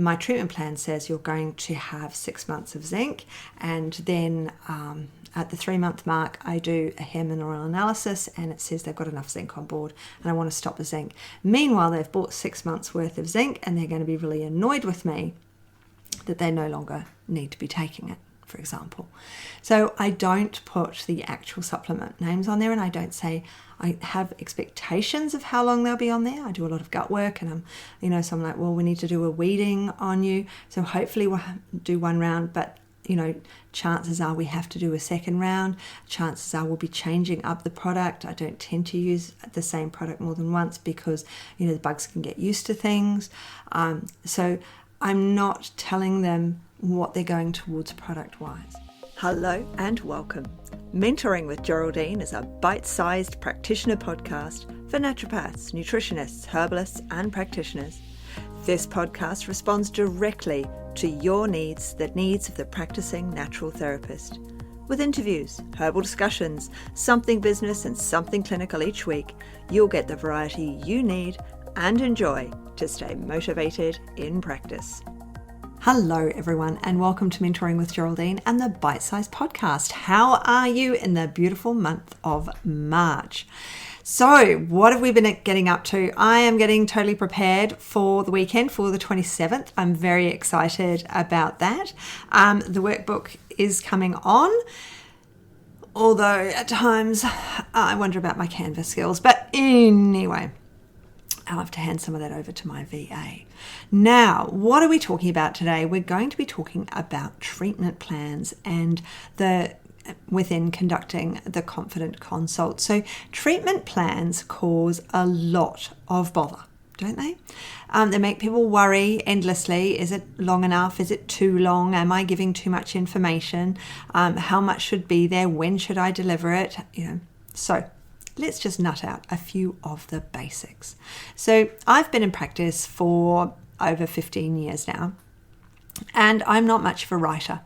my treatment plan says you're going to have 6 months of zinc, and then at the 3-month mark, I do a hair mineral analysis and it says they've got enough zinc on board and I want to stop the zinc. Meanwhile, they've bought 6 months worth of zinc and they're going to be really annoyed with me that they no longer need to be taking it, for example. So I don't put the actual supplement names on there, and I don't say I have expectations of how long they'll be on there. I do a lot of gut work, and so I'm like, well, we need to do a weeding on you. So hopefully we'll do 1 round, but chances are we have to do a 2nd round. Chances are we'll be changing up the product. I don't tend to use the same product more than once because, the bugs can get used to things. So I'm not telling them what they're going towards product-wise. Hello and welcome. Mentoring with Geraldine is a bite-sized practitioner podcast for naturopaths, nutritionists, herbalists and practitioners. This podcast responds directly to your needs, the needs of the practicing natural therapist. With interviews, herbal discussions, something business and something clinical each week, you'll get the variety you need and enjoy to stay motivated in practice. Hello everyone and welcome to Mentoring with Geraldine and the Bite Size Podcast. How are you in the beautiful month of March? So what have we been getting up to? I am getting totally prepared for the weekend, for the 27th. I'm very excited about that. The workbook is coming on, although at times I wonder about my Canvas skills. But anyway, I'll have to hand some of that over to my VA. Now, what are we talking about today? We're going to be talking about treatment plans and within conducting the confident consult. So treatment plans cause a lot of bother, don't they? They make people worry endlessly. Is it long enough? Is it too long? Am I giving too much information? How much should be there? When should I deliver it? So let's just nut out a few of the basics. So I've been in practice for over 15 years now, and I'm not much of a writer.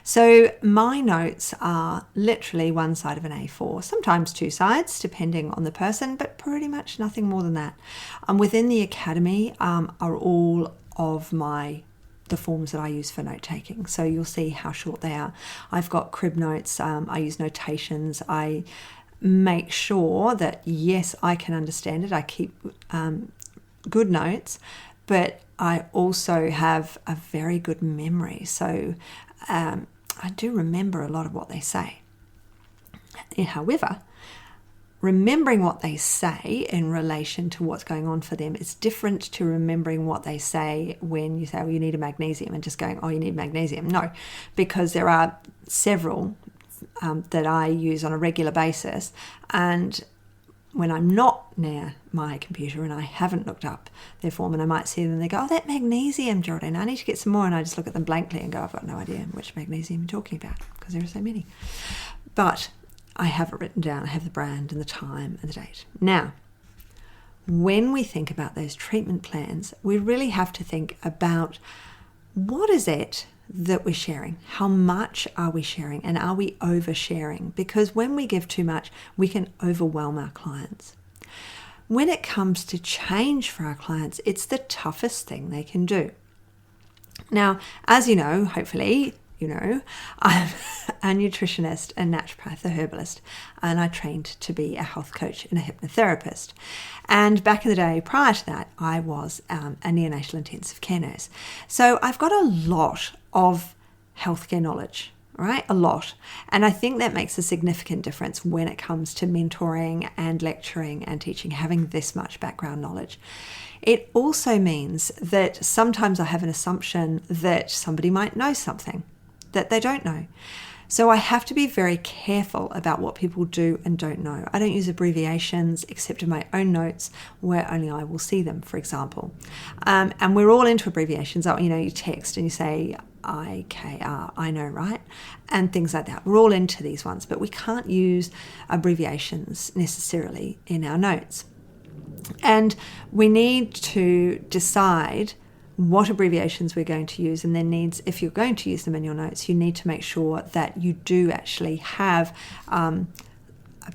So my notes are literally one side of an A4, sometimes 2 sides, depending on the person, but pretty much nothing more than that. Within the academy are all of the forms that I use for note taking. So you'll see how short they are. I've got crib notes. I use notations. I make sure that, yes, I can understand it. I keep good notes, but I also have a very good memory. So I do remember a lot of what they say. However, remembering what they say in relation to what's going on for them is different to remembering what they say when you say, well, you need a magnesium, and just going, oh, you need magnesium. No, because there are several that I use on a regular basis, and when I'm not near my computer and I haven't looked up their form and I might see them, they go, oh, that magnesium, Geraldine, I need to get some more. And I just look at them blankly and go, I've got no idea which magnesium you're talking about because there are so many. But I have it written down. I have the brand and the time and the date. Now, when we think about those treatment plans, we really have to think about what is it that we're sharing? How much are we sharing? And are we oversharing? Because when we give too much, we can overwhelm our clients. When it comes to change for our clients, it's the toughest thing they can do. Now, as you know, hopefully, I'm a nutritionist, a naturopath, a herbalist, and I trained to be a health coach and a hypnotherapist. And back in the day, prior to that, I was a neonatal intensive care nurse. So I've got a lot of healthcare knowledge, right? A lot. And I think that makes a significant difference when it comes to mentoring and lecturing and teaching, having this much background knowledge. It also means that sometimes I have an assumption that somebody might know something that they don't know. So I have to be very careful about what people do and don't know. I don't use abbreviations except in my own notes where only I will see them, for example. And we're all into abbreviations. You text and you say IKR, I know, right? And things like that. We're all into these ones, but we can't use abbreviations necessarily in our notes. And we need to decide what abbreviations we're going to use, and then if you're going to use them in your notes, you need to make sure that you do actually have a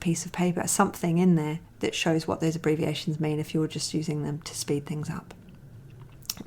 piece of paper, something in there that shows what those abbreviations mean if you're just using them to speed things up.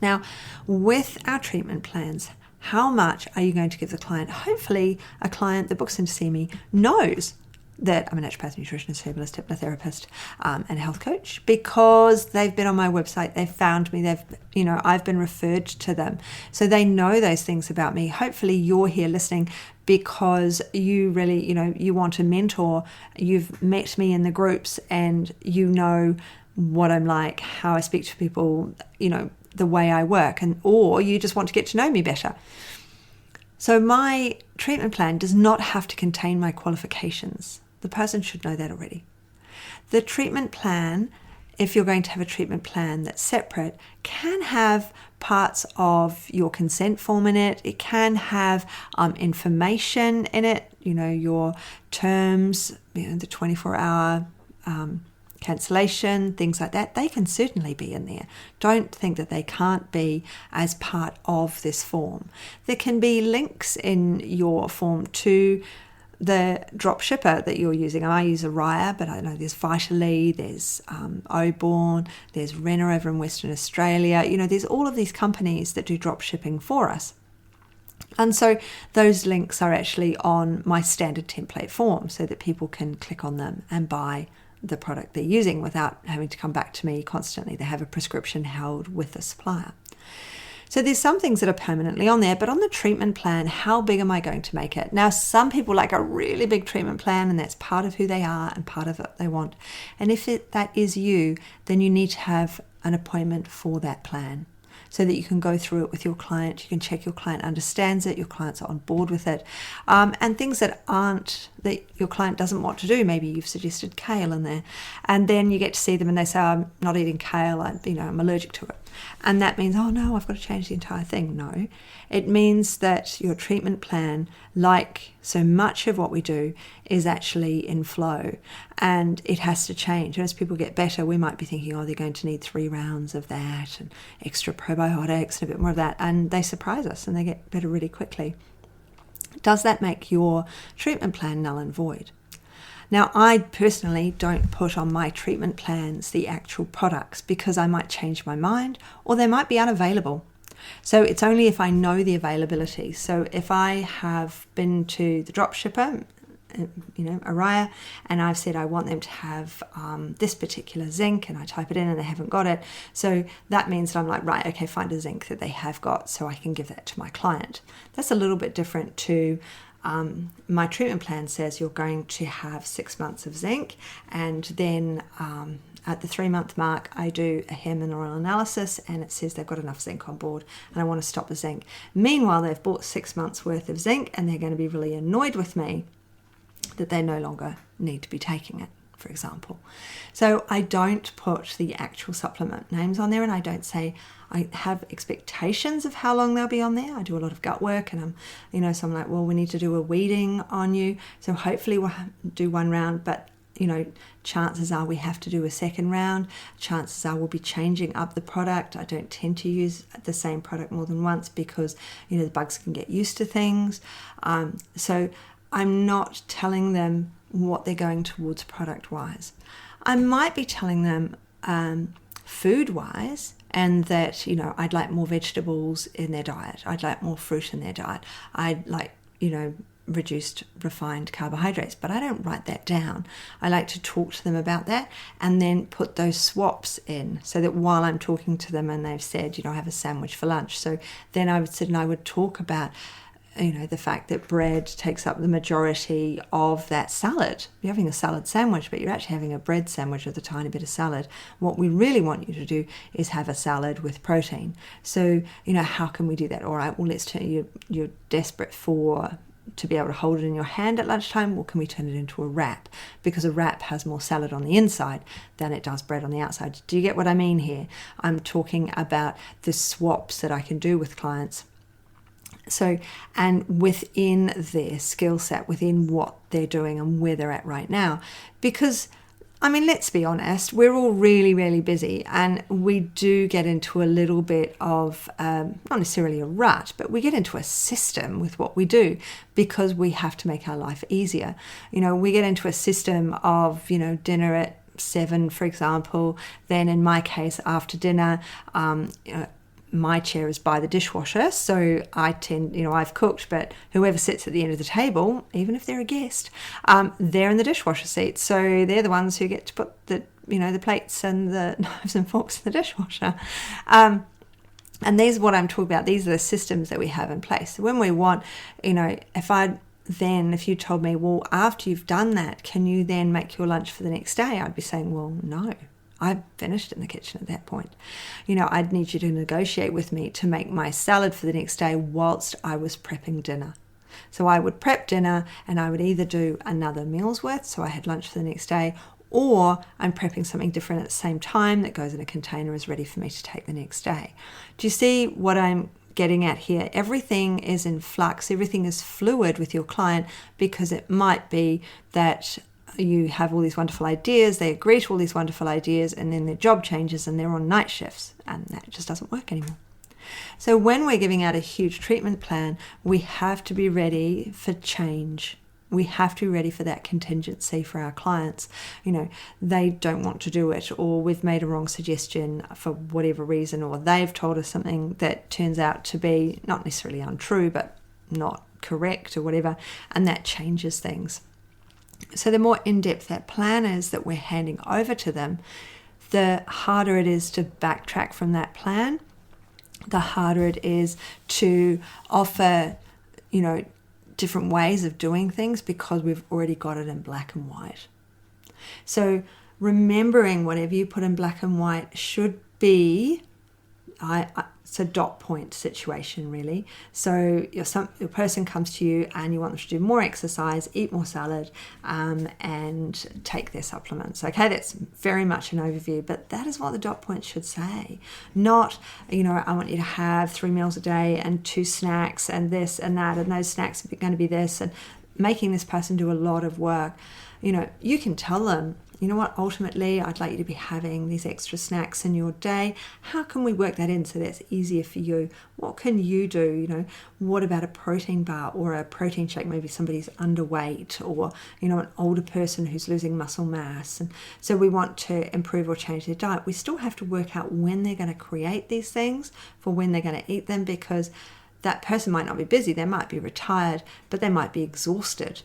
Now, with our treatment plans, how much are you going to give the client? Hopefully, a client that books in to see me knows that I'm a naturopath, nutritionist, herbalist, hypnotherapist, and a health coach, because they've been on my website, they've found me, I've been referred to them. So they know those things about me. Hopefully you're here listening because you really, you want a mentor, you've met me in the groups and you know what I'm like, how I speak to people, the way I work, or you just want to get to know me better. So my treatment plan does not have to contain my qualifications. The person should know that already. The treatment plan, if you're going to have a treatment plan that's separate, can have parts of your consent form in it. It can have information in it, your terms, the 24-hour cancellation, things like that. They can certainly be in there. Don't think that they can't be as part of this form. There can be links in your form to the drop shipper that you're using. I use Araya, but I know there's Vitally, there's Oborn, there's Renner over in Western Australia. There's all of these companies that do drop shipping for us. And so those links are actually on my standard template form so that people can click on them and buy the product they're using without having to come back to me constantly. They have a prescription held with the supplier. So there's some things that are permanently on there, but on the treatment plan, how big am I going to make it? Now, some people like a really big treatment plan, and that's part of who they are and part of what they want. And if that is you, then you need to have an appointment for that plan so that you can go through it with your client. You can check your client understands it, your clients are on board with it. And things that your client doesn't want to do, maybe you've suggested kale in there, and then you get to see them and they say, I'm not eating kale, I'm allergic to it. And that means, oh no, I've got to change the entire thing. No, it means that your treatment plan, like so much of what we do, is actually in flow and it has to change. And as people get better, we might be thinking, oh, they're going to need 3 rounds of that and extra probiotics and a bit more of that. And they surprise us and they get better really quickly. Does that make your treatment plan null and void? Now, I personally don't put on my treatment plans the actual products because I might change my mind or they might be unavailable. So it's only if I know the availability. So if I have been to the drop shipper, Araya, and I've said I want them to have this particular zinc, and I type it in and they haven't got it. So that means that I'm like, right, okay, find a zinc that they have got so I can give that to my client. That's a little bit different to my treatment plan says you're going to have 6 months of zinc, and then at the 3-month mark I do a hair mineral analysis and it says they've got enough zinc on board and I want to stop the zinc. Meanwhile, they've bought 6 months worth of zinc and they're going to be really annoyed with me that they no longer need to be taking it, for example. So I don't put the actual supplement names on there, and I don't say I have expectations of how long they'll be on there. I do a lot of gut work, and so I'm like, well, we need to do a weeding on you. So hopefully we'll do 1 round, but chances are we have to do a 2nd round. Chances are we'll be changing up the product. I don't tend to use the same product more than once because, the bugs can get used to things. So I'm not telling them what they're going towards product-wise. I might be telling them food-wise, and that, I'd like more vegetables in their diet. I'd like more fruit in their diet. I'd like, reduced refined carbohydrates, but I don't write that down. I like to talk to them about that and then put those swaps in so that while I'm talking to them and they've said, I have a sandwich for lunch. So then I would sit and I would talk about the fact that bread takes up the majority of that salad. You're having a salad sandwich, but you're actually having a bread sandwich with a tiny bit of salad. What we really want you to do is have a salad with protein. So, how can we do that? All right, well, let's turn you're desperate to be able to hold it in your hand at lunchtime. Well, can we turn it into a wrap? Because a wrap has more salad on the inside than it does bread on the outside. Do you get what I mean here? I'm talking about the swaps that I can do with clients. So, and within their skill set, within what they're doing and where they're at right now, because, let's be honest, we're all really, really busy and we do get into a little bit of, not necessarily a rut, but we get into a system with what we do because we have to make our life easier. We get into a system of, dinner at 7, for example, then in my case, after dinner, my chair is by the dishwasher, so I tend, I've cooked, but whoever sits at the end of the table, even if they're a guest, they're in the dishwasher seat. So they're the ones who get to put the plates and the knives and forks in the dishwasher. And these are what I'm talking about. These are the systems that we have in place. So when we want, if you told me, well, after you've done that, can you then make your lunch for the next day? I'd be saying, well, no. I've finished in the kitchen at that point. I'd need you to negotiate with me to make my salad for the next day whilst I was prepping dinner. So I would prep dinner and I would either do another meal's worth, so I had lunch for the next day, or I'm prepping something different at the same time that goes in a container, is ready for me to take the next day. Do you see what I'm getting at here? Everything is in flux, everything is fluid with your client, because it might be that you have all these wonderful ideas, they agree to all these wonderful ideas, and then their job changes and they're on night shifts, and that just doesn't work anymore. So when we're giving out a huge treatment plan, we have to be ready for change. We have to be ready for that contingency for our clients. They don't want to do it, or we've made a wrong suggestion for whatever reason, or they've told us something that turns out to be not necessarily untrue, but not correct or whatever, and that changes things. So the more in-depth that plan is that we're handing over to them, the harder it is to backtrack from that plan, the harder it is to offer, different ways of doing things, because we've already got it in black and white. So remembering whatever you put in black and white should be, it's a dot point situation, really. So your person comes to you and you want them to do more exercise, eat more salad, and take their supplements. Okay, that's very much an overview, but that is what the dot point should say. Not, I want you to have 3 meals a day and 2 snacks and this and that, and those snacks are going to be this, and making this person do a lot of work. You can tell them, ultimately I'd like you to be having these extra snacks in your day. How can we work that in so that's easier for you? What can you do? What about a protein bar or a protein shake? Maybe somebody's underweight, or, an older person who's losing muscle mass. And so we want to improve or change their diet. We still have to work out when they're going to create these things for when they're going to eat them, because that person might not be busy, they might be retired, but they might be exhausted.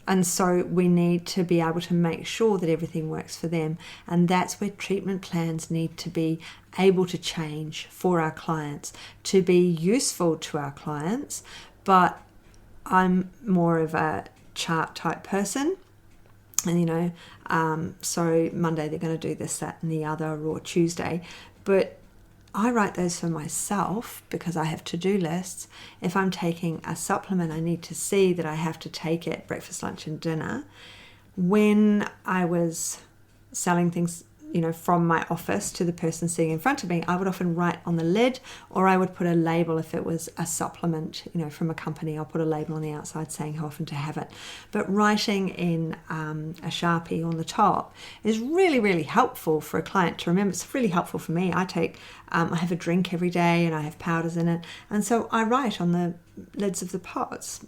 And so we need to be able to make sure that everything works for them. And that's where treatment plans need to be able to change for our clients, to be useful to our clients. But I'm more of a chart type person. And, so Monday they're going to do this, that, and the other, or Tuesday. But I write those for myself because I have to-do lists. If I'm taking a supplement, I need to see that I have to take it breakfast, lunch, and dinner. When I was selling things, from my office to the person sitting in front of me, I would often write on the lid, or I would put a label if it was a supplement, from a company. I'll put a label on the outside saying how often to have it. But writing in a Sharpie on the top is really, really helpful for a client to remember. It's really helpful for me. I have a drink every day and I have powders in it. And so I write on the lids of the pots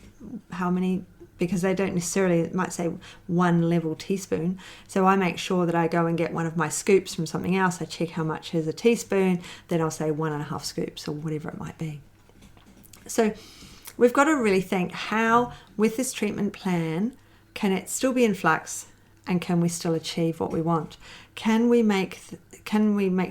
how many, because they don't necessarily, it might say 1 level teaspoon. So I make sure that I go and get one of my scoops from something else. I check how much is a teaspoon. Then I'll say 1.5 scoops or whatever it might be. So we've got to really think how, with this treatment plan, can it still be in flux, and can we still achieve what we want? Can we make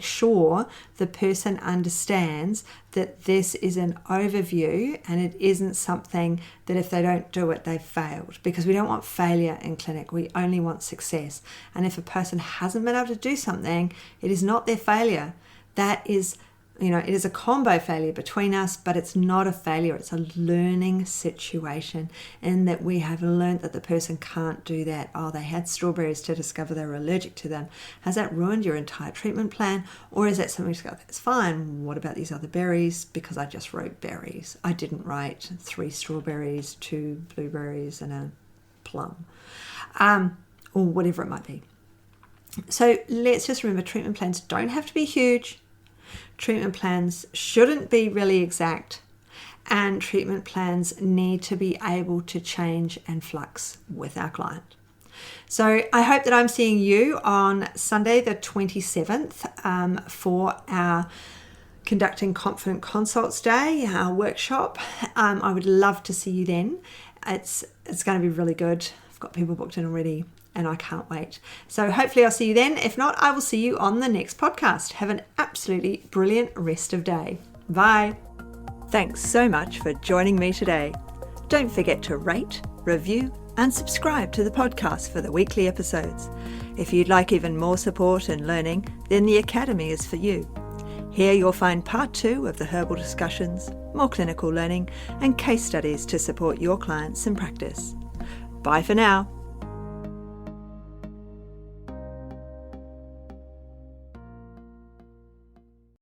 sure the person understands that this is an overview and it isn't something that if they don't do it, they've failed? Because we don't want failure in clinic. We only want success. And if a person hasn't been able to do something, it is not their failure. That is, it is a combo failure between us, but it's not a failure. It's a learning situation, in that we have learned that the person can't do that. Oh, they had strawberries to discover they were allergic to them. Has that ruined your entire treatment plan? Or is that something to go, that's fine. What about these other berries? Because I just wrote berries. I didn't write 3 strawberries, 2 blueberries, and a plum, or whatever it might be. So let's just remember, treatment plans don't have to be huge. Treatment plans shouldn't be really exact, and treatment plans need to be able to change and flux with our client. So I hope that I'm seeing you on Sunday the 27th for our conducting Confident Consults Day, our workshop. I would love to see you then. It's going to be really good. I've got people booked in already and I can't wait. So hopefully I'll see you then. If not, I will see you on the next podcast. Have an absolutely brilliant rest of day. Bye. Thanks so much for joining me today. Don't forget to rate, review, and subscribe to the podcast for the weekly episodes. If you'd like even more support and learning, then the Academy is for you. Here you'll find part 2 of the herbal discussions, more clinical learning, and case studies to support your clients in practice. Bye for now.